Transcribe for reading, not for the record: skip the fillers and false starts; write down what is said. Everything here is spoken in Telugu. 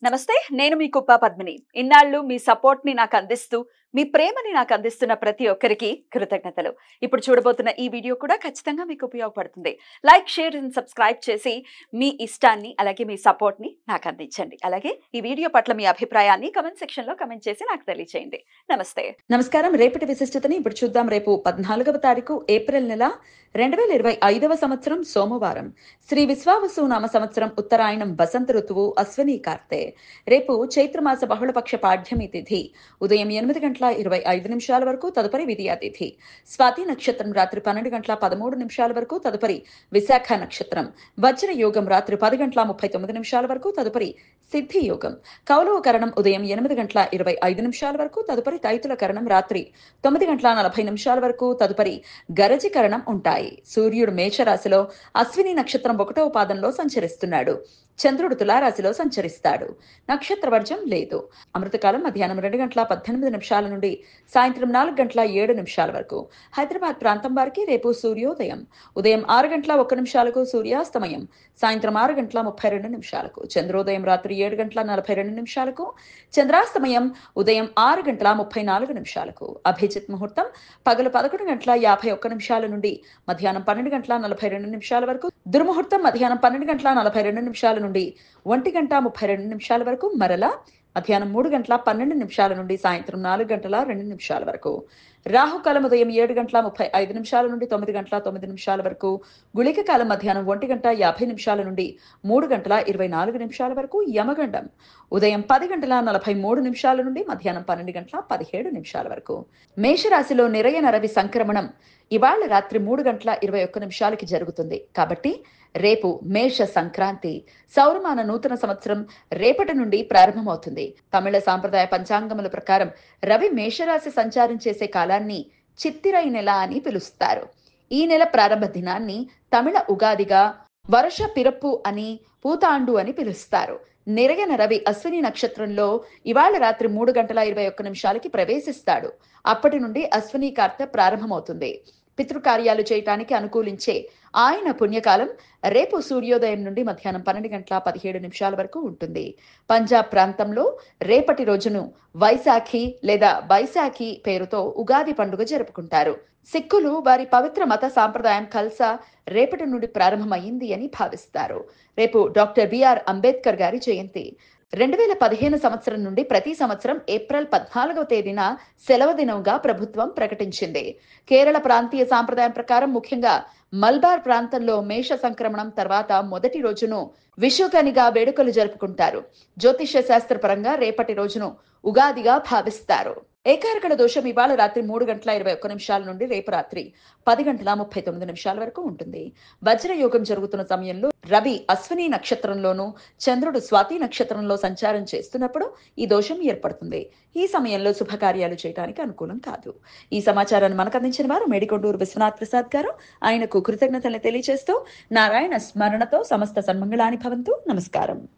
నమస్తే, నేను మీ కుప్ప పద్మిని. ఇన్నాళ్ళు మీ సపోర్ట్ ని నాకు అందిస్తూ, మీ ప్రేమని నాకు అందిస్తున్న ప్రతి ఒక్కరికి కృతజ్ఞతలు. ఇప్పుడు చూడబోతున్న ఈ వీడియో కూడా ఖచ్చితంగా మీకు ఉపయోగపడుతుంది. లైక్, షేర్ అండ్ సబ్స్క్రైబ్ చేసి మీ ఇష్టాన్ని అలాగే మీ సపోర్ట్ ని నాకు అందించండి. అలాగే ఈ వీడియో పట్ల మీ అభిప్రాయాన్ని కమెంట్ సెక్షన్ లో కమెంట్ చేసి నాకు తెలియజేయండి. నమస్తే. నమస్కారం. రేపటి విశిష్టతని ఇప్పుడు చూద్దాం. రేపు 14వ తారీఖు ఏప్రిల్ నెల 2025వ సంవత్సరం సోమవారం. శ్రీ విశ్వావసు నామ సంవత్సరం ఉత్తరాయణం వసంత ఋతువు అశ్విని కార్తె. రేపు చైత్రమాస బహుళపక్ష పాఠ్యమి తిథి ఉదయం 8:25 వరకు, తదుపరి విధియా తిథి. స్వాతి నక్షత్రం రాత్రి 12:13 వరకు, తదుపరి విశాఖ నక్షత్రం. వజ్ర యోగం రాత్రి 10:39 వరకు, తదుపరి సిద్ధి యోగం. కౌలవ కరణం ఉదయం 8:25 వరకు, తదుపరి తైతుల కరణం రాత్రి 9:40 వరకు, తదుపరి గరజి కరణం ఉంటాయి. సూర్యుడు మేషరాశిలో అశ్విని నక్షత్రం 1వ పాదంలో సంచరిస్తున్నాడు. చంద్రుడు తులారాశిలో సంచరిస్తాడు. నక్షత్ర వర్జం లేదు. అమృతకాలం మధ్యాహ్నం 2:18 నుండి సాయంత్రం 4:07 వరకు. హైదరాబాద్ ప్రాంతం వారికి రేపు సూర్యోదయం ఉదయం 6:01 సూర్యాస్తమయం సాయంత్రం 6:32. చంద్రోదయం రాత్రి 7:42. చంద్రాస్తమయం ఉదయం 6:34. అభిజిత్ ముహూర్తం పగలు 11:51 నుండి మధ్యాహ్నం 12:42 వరకు. దుర్ముహూర్తం మధ్యాహ్నం 12:42 నుండి 1:32 వరకు. మరలా మధ్యాహ్నం 3:12 నుండి సాయంత్రం 4:02 వరకు. రాహుకాలం ఉదయం 7:35 నుండి 9:09 వరకు. గుళిక కాలం మధ్యాహ్నం 1:50 నుండి 3:24 వరకు. యమగండం ఉదయం 10:43 నుండి మధ్యాహ్నం 12:17 వరకు. మేషరాశిలో నిరయన రవి సంక్రమణం ఇవాళ రాత్రి 3:21 జరుగుతుంది. కాబట్టి రేపు మేష సంక్రాంతి. సౌరమాన నూతన సంవత్సరం రేపటి నుండి ప్రారంభమవుతుంది. తమిళ సాంప్రదాయ పంచాంగముల ప్రకారం రవి మేషరాశి సంచారం చేసే కాలాన్ని చిత్తిరై నెల అని పిలుస్తారు. ఈ నెల ప్రారంభ దినాన్ని తమిళ ఉగాదిగా, వర్ష పిరప్పు అని, పూతాండు అని పిలుస్తారు. నిరయన రవి అశ్విని నక్షత్రంలో ఇవాళ రాత్రి 3:21 ప్రవేశిస్తాడు. అప్పటి నుండి అశ్విని కార్తె ప్రారంభమవుతుంది. పితృకార్యాలు చేయటానికి అనుకూలించే ఆయన పుణ్యకాలం రేపు సూర్యోదయం నుండి మధ్యాహ్నం 12:17 వరకు ఉంటుంది. పంజాబ్ ప్రాంతంలో రేపటి రోజును వైశాఖి లేదా బైశాఖి పేరుతో ఉగాది పండుగ జరుపుకుంటారు. సిక్కులు వారి పవిత్ర మత సాంప్రదాయం ఖల్సా రేపటి నుండి ప్రారంభమైంది అని భావిస్తారు. రేపు డాక్టర్ బిఆర్ అంబేద్కర్ గారి జయంతి. 2015 సంవత్సరం నుండి ప్రతి సంవత్సరం ఏప్రిల్ 14వ తేదీన సెలవు దినంగా ప్రభుత్వం ప్రకటించింది. కేరళ ప్రాంతీయ సాంప్రదాయం ప్రకారం ముఖ్యంగా మల్బార్ ప్రాంతంలో మేష సంక్రమణం తర్వాత మొదటి రోజును విషుకనిగా వేడుకలు జరుపుకుంటారు. జ్యోతిష్య శాస్త్రపరంగా రేపటి రోజును ఉగాదిగా భావిస్తారు. ఏకారకణ దోషం ఇవాళ రాత్రి 3:21 నుండి రేపు రాత్రి 10:39 వరకు ఉంటుంది. వజ్రయోగం జరుగుతున్న సమయంలో రవి అశ్విని నక్షత్రంలోనూ చంద్రుడు స్వాతి నక్షత్రంలో సంచారం చేస్తున్నప్పుడు ఈ దోషం ఏర్పడుతుంది. ఈ సమయంలో శుభకార్యాలు చేయడానికి అనుకూలం కాదు. ఈ సమాచారాన్ని మనకు అందించిన వారు మేడికొండూరు విశ్వనాథ్ ప్రసాద్ గారు. ఆయనకు కృతజ్ఞతలు తెలియజేస్తూ నారాయణ స్మరణతో సమస్త సన్మంగళాని భవంతు. నమస్కారం.